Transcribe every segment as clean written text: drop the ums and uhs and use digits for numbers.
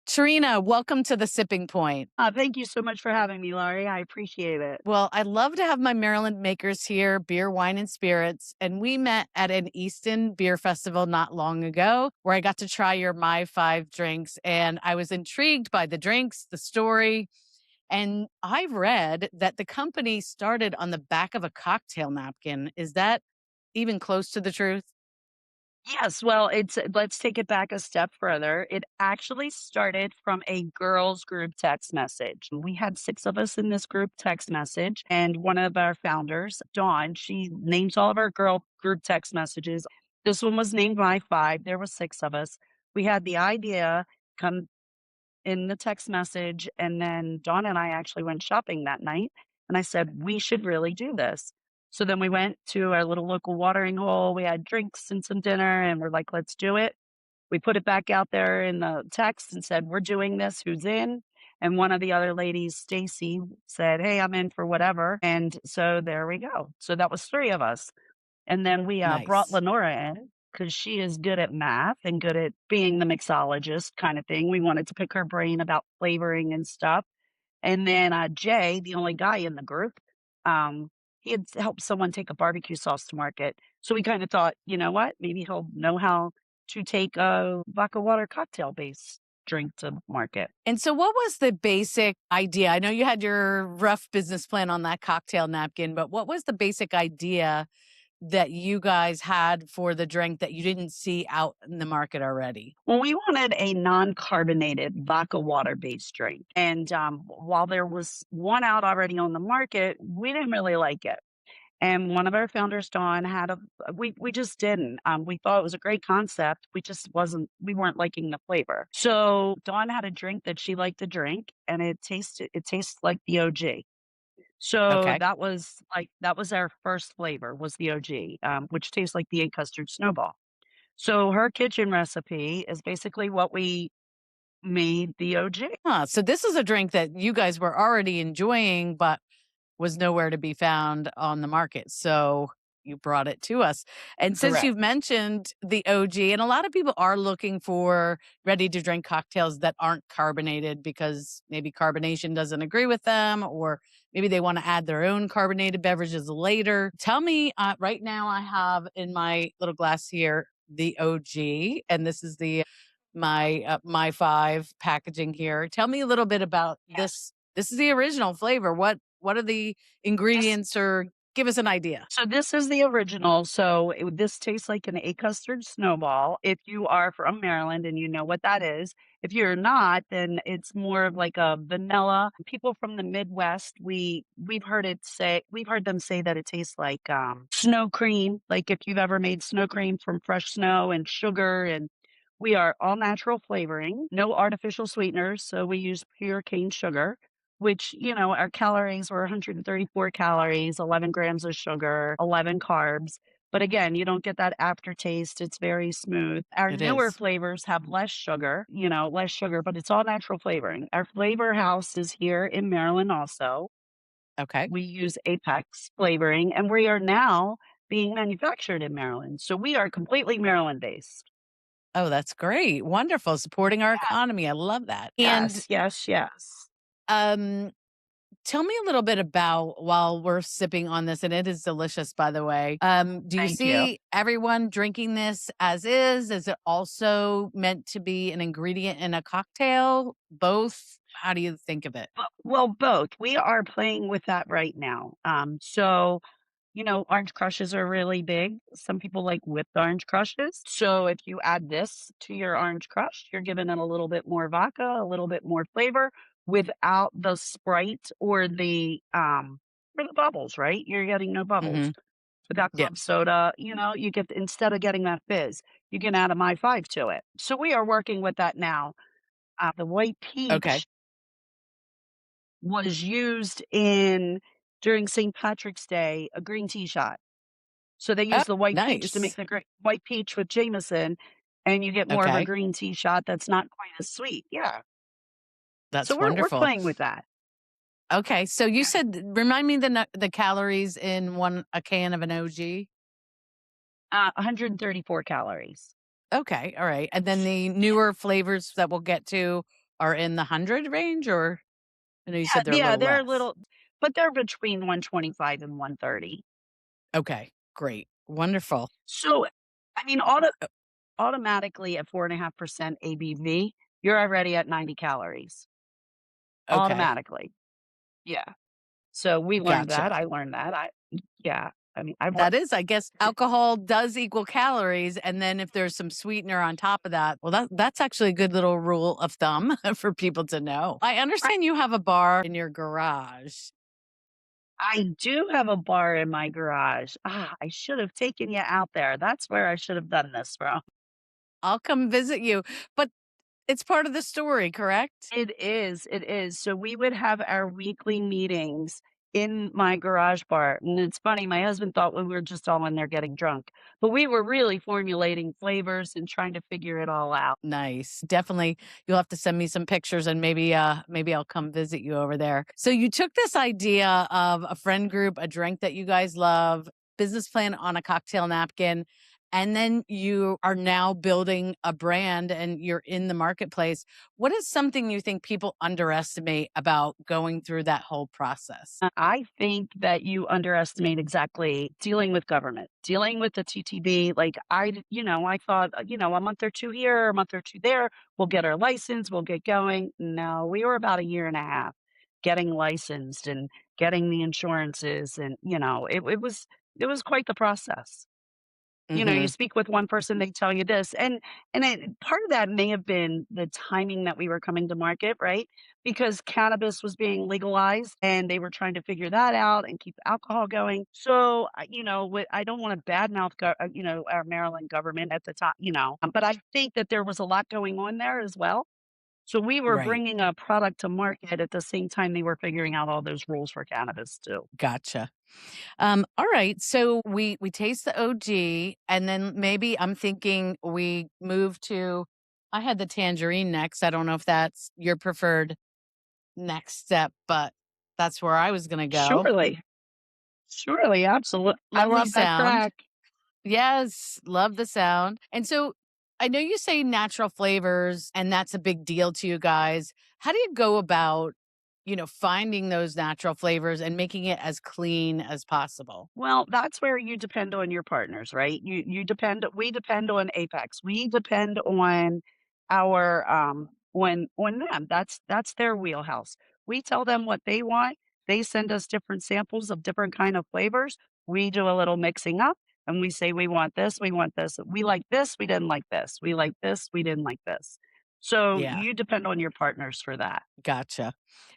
Treena, welcome to the Sipping Point. Thank you so much for having me, Laurie. I appreciate it. Well, I love to have my Maryland makers here, beer, wine, and spirits. And we met at an Easton beer festival not long ago where I got to try your My5 drinks. And I was intrigued by the drinks, the story. And I've read that the company started on the back of a cocktail napkin. Is that even close to the truth? Yes, well, let's take it back a step further. It actually started from a girls group text message. We had 6 of us in this group text message, and one of our founders, Dawn, she names all of our girl group text messages. This one was named My5. There were 6 of us. We had the idea come in the text message, and then Dawn and I actually went shopping that night, and I said, "We should really do this." So then we went to our little local watering hole, we had drinks and some dinner, and we're like, "Let's do it." We put it back out there in the text and said, "We're doing this, who's in?" And one of the other ladies, Stacy, said, "Hey, I'm in for whatever." And so there we go. So that was 3 of us. And then we, brought Nice. Lenora in because she is good at math and good at being the mixologist kind of thing. We wanted to pick her brain about flavoring and stuff. And then, Jay, the only guy in the group, he had helped someone take a barbecue sauce to market. So we kinda thought, "You know what? Maybe he'll know how to take a vodka water cocktail-based drink to market." And so, what was the basic idea? I know you had your rough business plan on that cocktail napkin, but what was the basic idea that you guys had for the drink that you didn't see out in the market already? Well, we wanted a non-carbonated vodka water-based drink, and, while there was one out already on the market, we didn't really like it. And one of our founders, Dawn, had a we just didn't. We thought it was a great concept. We weren't liking the flavor. So Dawn had a drink that she liked to drink, and it tastes like the OG. So Okay. that was our first flavor was the OG, which tastes like the 8 custard snowball. So her kitchen recipe is basically what we made the OG. So this is a drink that you guys were already enjoying, but was nowhere to be found on the market. So you brought it to us. And since Correct. you've mentioned the OG, and a lot of people are looking for ready to drink cocktails that aren't carbonated because maybe carbonation doesn't agree with them, or maybe they want to add their own carbonated beverages later. Tell me, right now, I have in my little glass here the OG, and this is my 5 packaging here. Tell me a little bit about Yes. this. This is the original flavor. What are the This ingredients, or give us an idea? So this is the original. So this tastes like an 8 custard snowball. If you are from Maryland and you know what that is. If you're not, then it's more of like a vanilla. People from the Midwest, we've heard them say that it tastes like snow cream. Like if you've ever made snow cream from fresh snow and sugar, and we are all natural flavoring, no artificial sweeteners. So we use pure cane sugar, which, our calories were 134 calories, 11 grams of sugar, 11 carbs. But again, you don't get that aftertaste. It's very smooth. Our It newer is. flavors have less sugar, but it's all natural flavoring. Our flavor house is here in Maryland also. Okay. We use Apex flavoring, and we are now being manufactured in Maryland. So we are completely Maryland based. Oh, that's great. Wonderful. Supporting our economy. I love that. And Yes, yes, yes. um tell me a little bit about, while we're sipping on this, and it is delicious, by the way. Do you Thank you. see everyone drinking this as is? Is it also meant to be an ingredient in a cocktail? Both? How do you think of it? Well, both. We are playing with that right now. Orange crushes are really big. Some people like whipped orange crushes. So if you add this to your orange crush, you're giving it a little bit more vodka, a little bit more flavor without the Sprite or the bubbles, right? You're getting no bubbles. Hmm. Without Yeah. club soda, you get instead of getting that fizz, you can add a My5 to it. So we are working with that now. The white Okay. peach was used in during St. Patrick's Day, a green tea shot. So they Oh, use the white peach to make nice. the white peach with Jameson, and you get more of a Okay. green tea shot that's not quite as sweet. Yeah. So That's we're wonderful. playing with that. Okay. So you Yeah. said, remind me the calories in a can of an OG. 134 calories. Okay. All right. And then the newer flavors that we'll get to are in the 100 range, or I know you Yeah, said they're a yeah, little they're a less. little but they're between 125 and 130. Okay, great. Wonderful. So, I mean, automatically at 4.5% ABV, you're already at 90 calories, Okay, automatically. Yeah. So we learned that, gotcha. I learned that, yeah, I mean, I've That is, I guess, alcohol does equal calories, and then if there's some sweetener on top of that, well, that's actually a good little rule of thumb for people to know. I understand you have a bar in your garage. I do have a bar in my garage. Ah, I should have taken you out there. That's where I should have done this from. I'll come visit you, but it's part of the story, correct? It is, it is. So we would have our weekly meetings in my garage bar. And it's funny, my husband thought we were just all in there getting drunk, but we were really formulating flavors and trying to figure it all out. Nice. Definitely. You'll have to send me some pictures and maybe I'll come visit you over there. So you took this idea of a friend group, a drink that you guys love, business plan on a cocktail napkin, and then you are now building a brand and you're in the marketplace. What is something you think people underestimate about going through that whole process? I think that you underestimate exactly dealing with government, dealing with the TTB. Like I thought, a month or two here, a month or two there, we'll get our license, we'll get going. No, we were about a year and a half getting licensed and getting the insurances, and it was quite the process. You Mhm. speak with one person, they tell you this, and part of that may have been the timing that we were coming to market, right? Because cannabis was being legalized, and they were trying to figure that out and keep alcohol going. So, I don't want to badmouth, our Maryland government at the top, but I think that there was a lot going on there as well. So we were Right. bringing a product to market at the same time they were figuring out all those rules for cannabis too. Gotcha. All right. So we taste the OG, and then maybe I'm thinking we move to. I had the tangerine next. I don't know if that's your preferred next step, but that's where I was going to go. Surely, surely, absolutely. I Lovely love that sound. track. Yes, love the sound. And so I know you say natural flavors, and that's a big deal to you guys. How do you go about, finding those natural flavors and making it as clean as possible? Well, that's where you depend on your partners, right? We depend on Apex. We depend on our on them. That's their wheelhouse. We tell them what they want. They send us different samples of different kind of flavors. We do a little mixing up and we say we want this, we want this. We like this, we didn't like this. We like this, we didn't like this. So Yeah. you depend on your partners for that. Gotcha.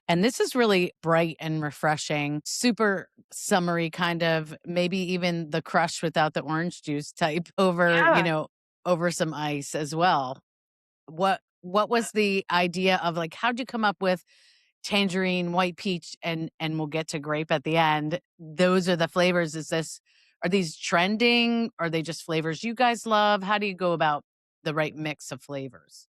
And this is really bright and refreshing, super summery kind of, maybe even the crush without the orange juice type over, Yeah. over some ice as well. What was the idea of, like, how'd you come up with tangerine, white peach, and we'll get to grape at the end? Those are the flavors. Are these trending? Are they just flavors you guys love? How do you go about the right mix of flavors?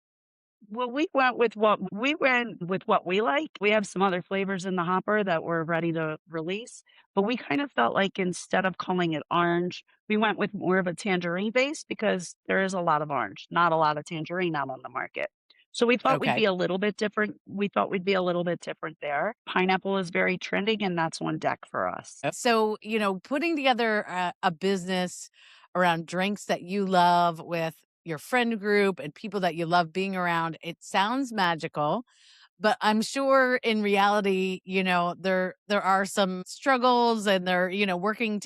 Well, we went with what we like. We have some other flavors in the hopper that we're ready to release, but we kind of felt like instead of calling it orange, we went with more of a tangerine base because there is a lot of orange, not a lot of tangerine out on the market. So we thought we'd Okay. be a little bit different. We thought we'd be a little bit different there. Pineapple is very trending, and that's on deck for us. So, putting together a business around drinks that you love with your friend group and people that you love being around, it sounds magical. But I'm sure in reality, there are some struggles, and working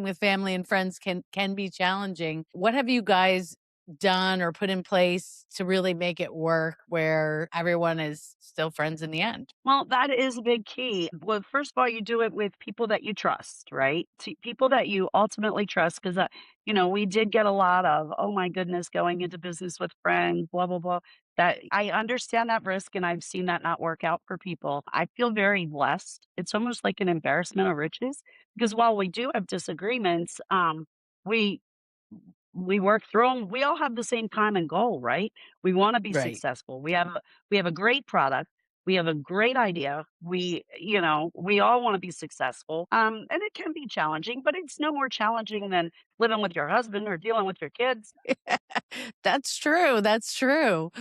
with family and friends can be challenging. What have you guys done or put in place to really make it work where everyone is still friends in the end? Well, that is a big key. Well, first of all, you do it with people that you trust, right? People that you ultimately trust, because, we did get a lot of, oh my goodness, going into business with friends, blah, blah, blah. That I understand that risk and I've seen that not work out for people. I feel very blessed. It's almost like an embarrassment of riches because while we do have disagreements, we we work through them. We all have the same common goal, right? We want to be Right. successful. We have a great product. We have a great idea. We all want to be successful. And it can be challenging, but it's no more challenging than living with your husband or dealing with your kids. That's true. That's true.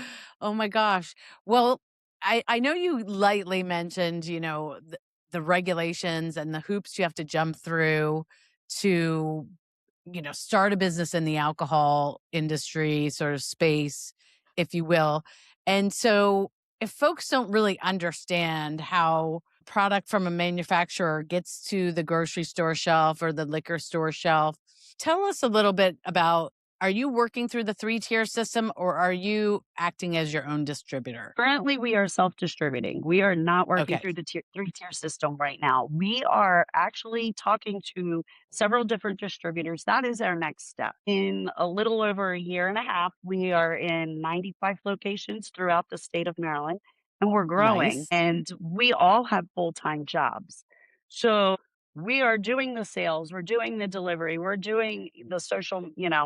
Oh my gosh. Well, I know you lightly mentioned, the regulations and the hoops you have to jump through to, start a business in the alcohol industry sort of space, if you will. And so if folks don't really understand how product from a manufacturer gets to the grocery store shelf or the liquor store shelf, tell us a little bit about, are you working through the three-tier system or are you acting as your own distributor? Currently, we are self-distributing. We are not working Okay, through the three-tier system right now. We are actually talking to several different distributors. That is our next step. In a little over a year and a half, we are in 95 locations throughout the state of Maryland, and we're growing, nice. and we all have full-time jobs. So we are doing the sales, we're doing the delivery, we're doing the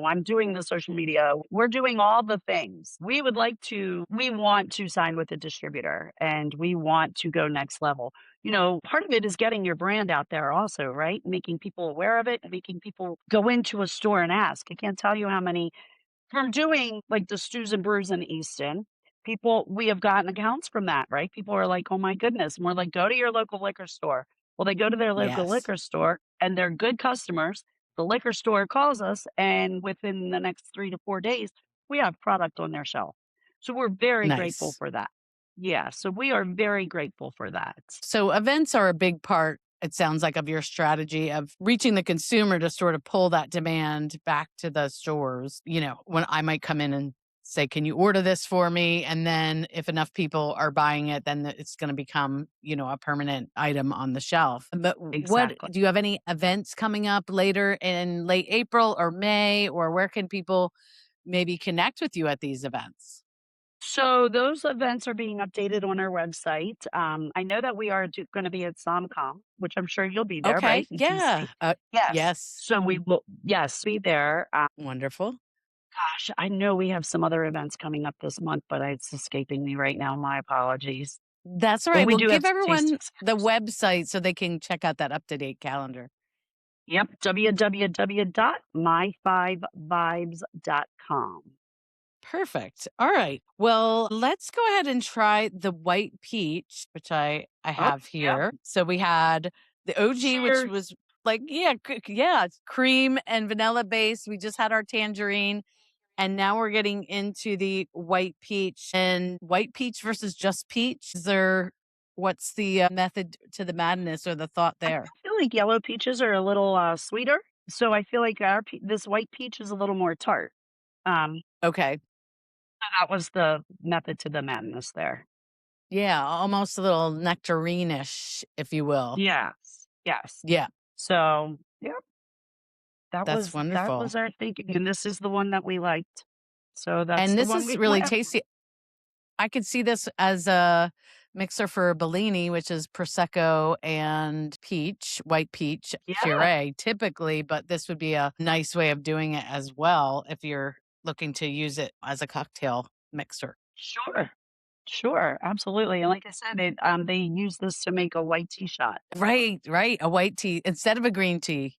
I'm doing the social media, we're doing all the things. We want to sign with a distributor and we want to go next level. Part of it is getting your brand out there also, right? Making people aware of it, making people go into a store and ask. I can't tell you how many from doing, like, the stews and brews in Easton, we have gotten accounts from that, right? People are like, "Oh my goodness," and we're like, "Go to your local liquor store." Well, they go to their local Yes, liquor store, and they're good customers. The liquor store calls us, and within the next 3 to 4 days, we have product on their shelf. So we're very grateful nice. for that. Yeah, so we are very grateful for that. So events are a big part, it sounds like, of your strategy of reaching the consumer to sort of pull that demand back to the stores. When I might come in and say, "Can you order this for me?" And then if enough people are buying it, then it's going to become, a permanent item on the shelf. But what Exactly. do you have any events coming up later in late April or May, or where can people maybe connect with you at these events? So those events are being updated on our website. I know that we are going to be at SomCom, which I'm sure you'll be there, Okay. right? In Yeah. DC. Yes. Yes. So we will, yes, be there. Wonderful. Gosh, I know we have some other events coming up this month, but it's escaping me right now. My apologies. That's all But right. we Well, do have give some tasting everyone the samples. website so they can check out that up-to-date calendar. Yep. www.my5vibes.com. Perfect. All right. Well, let's go ahead and try the white peach, which I Oh, have yeah. here. So we had the OG, which Cheers. was like, yeah, yeah, it's cream and vanilla base. We just had our tangerine. And now we're getting into the white peach, and white peach versus just peach. What's the method to the madness or the thought I there? feel like yellow peaches are a little sweeter. So I feel like this white peach is a little more tart. Um, Okay. So that was the method to the madness there. Yeah, almost a little nectarine-ish, if you will. Yes, yes. Yeah, So, yep, that's that wonderful. was our thinking, and this is the one that we liked. So that's And the this one is we really went. tasty. I could see this as a mixer for Bellini, which is Prosecco and peach, white peach Yeah, puree typically, but this would be a nice way of doing it as well if you're looking to use it as a cocktail mixer. sure, sure, absolutely, and like I said, they use this to make a white tea shot. Right, right. A white tea instead of a green tea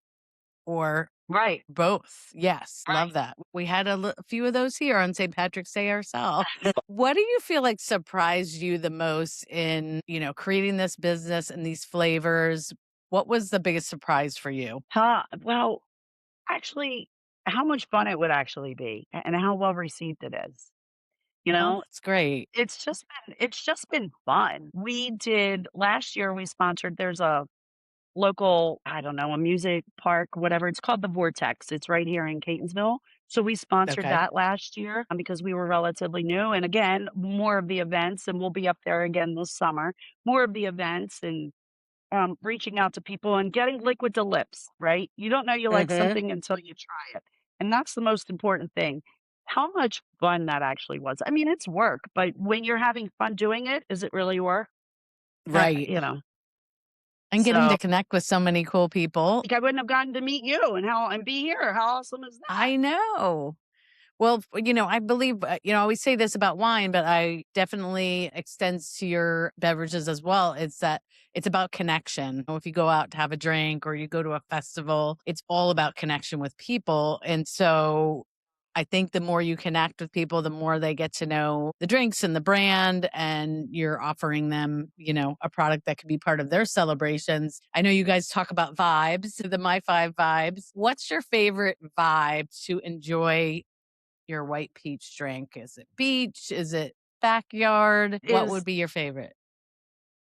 or Right, both. Yes, love right. that. We had a few of those here on St. Patrick's Day ourselves. What do you feel like surprised you the most in, creating this business and these flavors? What was the biggest surprise for you? Well, actually, how much fun it would actually be and how well received it is, you Oh, know? that's great. It's just been fun. We did last year we sponsored there's a local, I don't know, a music park, whatever. It's called the Vortex. It's right here in Catonsville. So we sponsored Okay. that last year because we were relatively new. And again, more of the events, and we'll be up there again this summer. More of the events and reaching out to people and getting liquid to lips, right? You don't know you like Mhm. something until you try it. And that's the most important thing. How much fun that actually was. I mean, it's work, but when you're having fun doing it, is it really work? That, Right. you know, And getting so to connect with so many cool people. like I wouldn't have gotten to meet you and be here. How awesome is that? I know. Well, I believe, I always say this about wine, but I definitely extends to your beverages as well. It's that it's about connection. If you go out to have a drink or you go to a festival, it's all about connection with people. And so I think the more you connect with people, the more they get to know the drinks and the brand, and you're offering them, a product that could be part of their celebrations. I know you guys talk about vibes, the My5 vibes. What's your favorite vibe to enjoy your white peach drink? Is it beach? Is it backyard? What would Is be your favorite?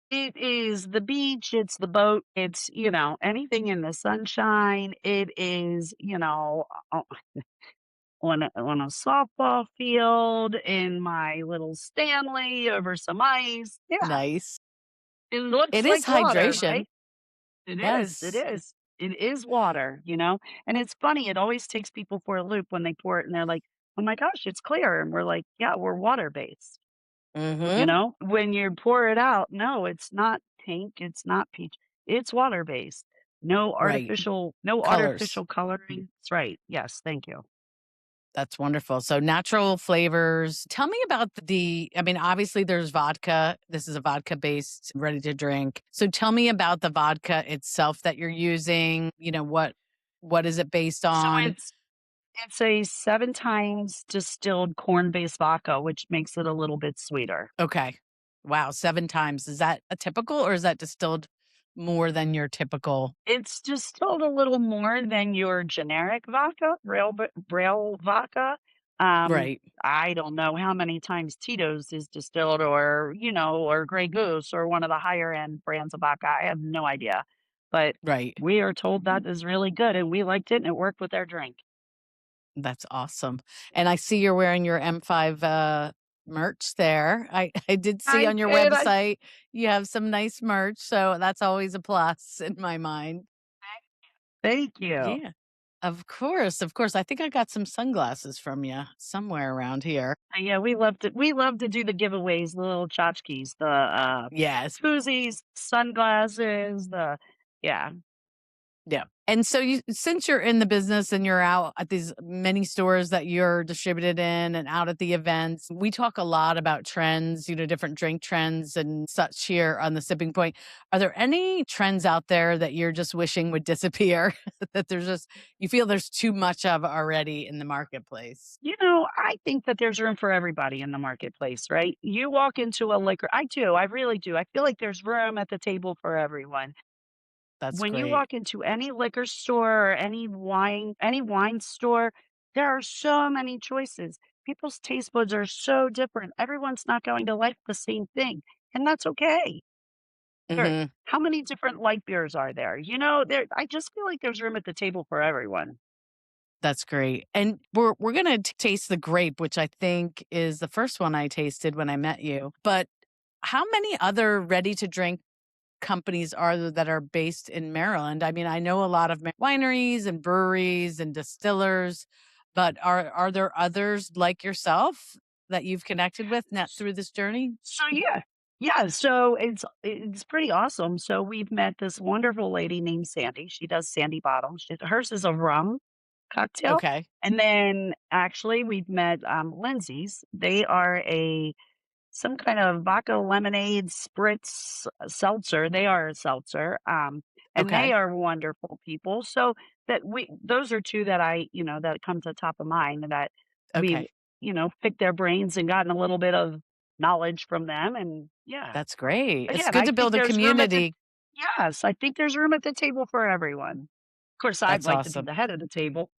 it is the beach, it's the boat, it's, anything in the sunshine. It is, on a softball field in my little Stanley over some ice. Yeah, Nice. it looks It is like water, hydration. right? It is, it Yes. is. It is water, and it's funny, it always takes people for a loop when they pour it and they're like, "Oh my gosh, it's clear." And we're like, "Yeah, we're water-based." Mhm. When you pour it out, no, it's not pink, it's not peach, it's water-based. Right. No Colors. artificial coloring. That's right. Yes, thank you. That's wonderful. So natural flavors. Tell me about I mean, obviously there's vodka. This is a vodka based ready to drink. So tell me about the vodka itself that you're using. What is it based So on? it's a 7 times distilled corn-based vodka, which makes it a little bit sweeter. Okay. Wow, 7 times. Is that a typical or is that distilled more than your typical? It's distilled a little more than your generic vodka, Braille vodka. Um, Right. I don't know how many times Tito's is distilled or Grey Goose or one of the higher end brands of vodka. I have no idea. But Right. we are told that is really good and we liked it and it worked with our drink. That's awesome. And I see you're wearing your M5 merch there. I did see I on your did. I website you have some nice merch, so that's always a plus in my mind. thank you. Yeah. Of course, of course. I think I got some sunglasses from you somewhere around here. Yeah, we love to do the giveaways, the little tchotchkes, the, Yes. koozies, sunglasses, yeah. Yeah. And so since you're in the business and you're out at these many stores that you're distributed in and out at the events, we talk a lot about trends, different drink trends and such here on the Sipping Point. Are there any trends out there that you're just wishing would disappear? That you feel there's too much of already in the marketplace? I think that there's room for everybody in the marketplace, right? You walk into a liquor I do, I really do. I feel like there's room at the table for everyone. That's When you great. walk into any liquor store or any wine store, there are so many choices. People's taste buds are so different. Everyone's not going to like the same thing, and that's okay. Sure. Mhm. How many different light beers are there? I just feel like there's room at the table for everyone. That's great. And we're gonna taste the grape, which I think is the first one I tasted when I met you. But how many other ready to drink companies are there that are based in Maryland? I mean, I know a lot of wineries and breweries and distillers, but are there others like yourself that you've connected with through this journey? So yeah. Yeah, so it's pretty awesome. So we've met this wonderful lady named Sandy. She does Sandy Bottoms. Hers is a rum cocktail. Okay. And then actually we've met Lindsay's. They are a some kind of vodka lemonade spritz seltzer. They are a seltzer. And they Okay. are wonderful people. So those are two that that come to top of mind that we've, Okay. picked their brains and gotten a little bit of knowledge from them. And yeah. That's great. It's Again, good I to think build a there's room at the community. yes, I think there's room at the table for everyone. Of course, I'd That's like to be awesome. the head of the table.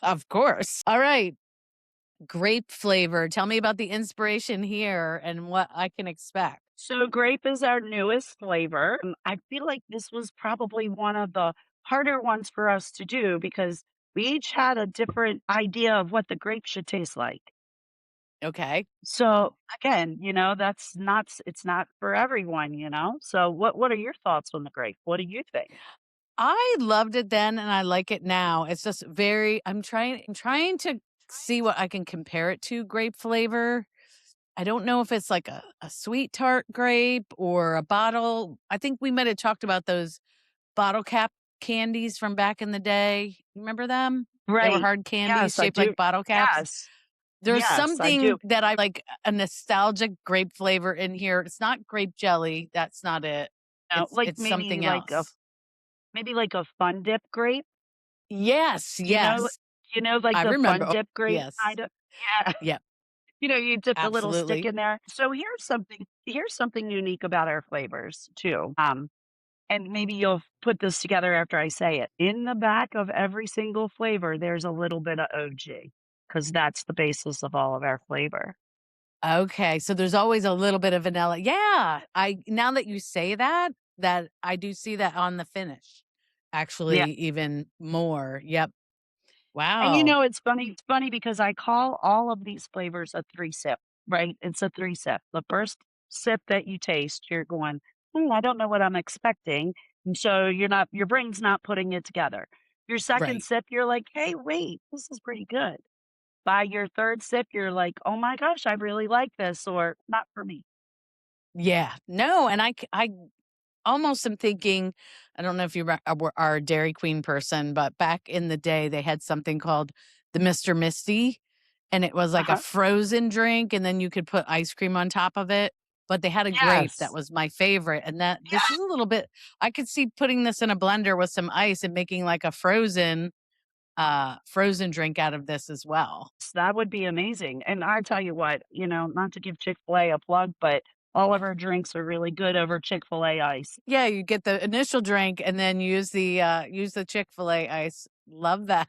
Of course. All right. Grape flavor. Tell me about the inspiration here and what I can expect. So grape is our newest flavor. I feel like this was probably one of the harder ones for us to do because we each had a different idea of what the grape should taste like. Okay. So again, it's not for everyone. So what are your thoughts on the grape? What do you think? I loved it then and I like it now. It's just I'm trying to see what I can compare it to grape flavor. I don't know if it's like a sweet tart grape or a bottle. I think we might have talked about those bottle cap candies from back in the day. Remember them? They were Right. hard candies Yes, I shaped like do. bottle caps. Yes. There's Yes, I do. something that I like, a nostalgic grape flavor in here. It's not grape jelly. That's not it. It's Like it's something else. maybe like a fun dip grape. Yes, You know yes. like I the Fun remember. Dip grape Yes. kinda? Yeah. Yep. You dip the little stick Absolutely. in there. So here's something unique about our flavors too, and maybe you'll put this together after I say it. In the back of every single flavor, there's a little bit of OG, because that's the basis of all of our flavor. Okay, so there's always a little bit of vanilla. Yeah, I now that you say that, that I do see that on the finish. Yeah. Actually, even more. Yep. And Wow. it's funny because I call all of these flavors a 3 sip, right? It's a 3 sip. The first sip that you taste, you're going, I don't know what I'm expecting." And so your brain's not putting it together. Your second Right. sip, you're like, "Hey, wait, this is pretty good." By your third sip, you're like, "Oh my gosh, I really like this," or "Not for me." Yeah. No, and I almost am thinking, I don't know if you are a Dairy Queen person, but back in the day, they had something called the Mr. Misty, and it was like a Uh-huh. frozen drink, and then you could put ice cream on top of it. But they had a grape that Yes. was my favorite, and that this Yes, is a little bit. I could see putting this in a blender with some ice and making like a frozen drink out of this as well. that would be amazing, and I tell you what, not to give Chick-fil-A a plug, but all of our drinks are really good over Chick-fil-A ice. Yeah, you get the initial drink and then use the Chick-fil-A ice. Love that.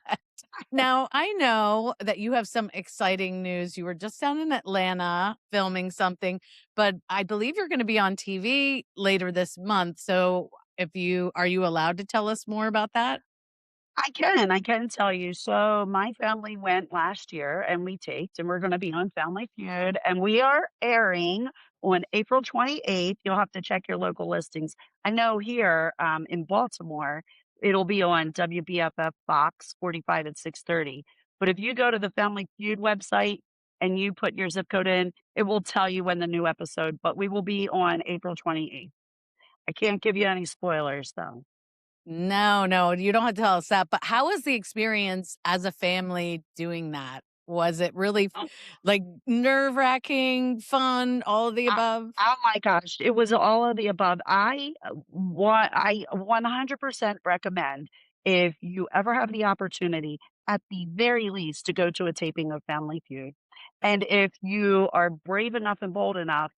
Now, I know that you have some exciting news. You were just down in Atlanta filming something, but I believe you're going to be on TV later this month. So, if you are you allowed to tell us more about that? I can tell you. So my family went last year and we taped, and we're gonna be on Family Feud, and we are airing on April 28th. You'll have to check your local listings. I know here, in Baltimore, it'll be on WBFF Fox 45 at 6:30. But if you go to the Family Feud website and you put your zip code in, it will tell you when the new episode, but we will be on April 28th. I can't give you any spoilers, though. No, no, you don't have to tell us that. But how was the experience as a family doing that? Was it really like nerve wracking, fun, all of the Uh, above? oh my gosh, it was all of the above. I 100% recommend, if you ever have the opportunity, at the very least, to go to a taping of Family Feud. And if you are brave enough and bold enough,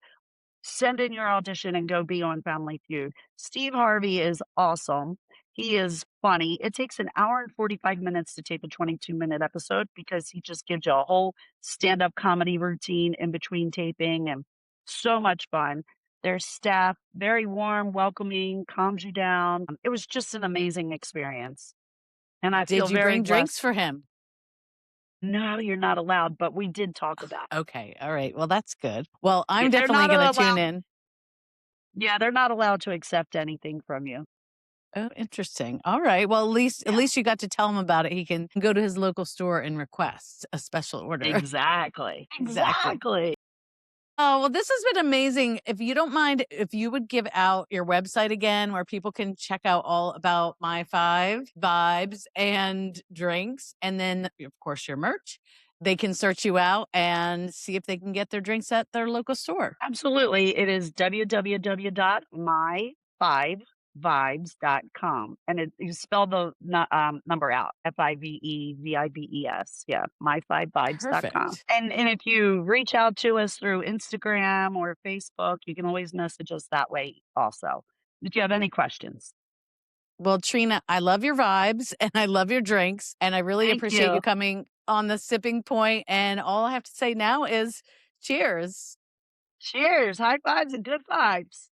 send in your audition and go be on Family Feud. Steve Harvey is awesome. He is funny. It takes an hour and 45 minutes to tape a 22-minute episode because he just gives you a whole stand-up comedy routine in between taping, and so much fun. Their staff, very warm, welcoming, calms you down. It was just an amazing experience, and I feel Did you very bring blessed. drinks for him? No, you're not allowed, but we did talk about it. Okay, all right. Well, that's good. Well, Yeah, I'm they're definitely not gonna allowed. tune in. Yeah, they're not allowed to accept anything from you. Oh, interesting. All right. Well, at least you got to tell him about it. He can go to his local store and request a special order. Exactly. Exactly. Exactly. Oh, well, this has been amazing. If you don't mind, if you would give out your website again where people can check out all about My5 Vibes and drinks, and then, of course, your merch. They can search you out and see if they can get their drinks at their local store. Absolutely. It is www.my5vibes.com. And you spell the number out, FIVEVIBES. Yeah, my5vibes.com. Perfect. And if you reach out to us through Instagram or Facebook, you can always message us that way also. If you have any questions. Well, Trina, I love your vibes and I love your drinks, and I really Thank appreciate you you. coming on the sipping point. And all I have to say now is cheers. Cheers. High fives and good vibes.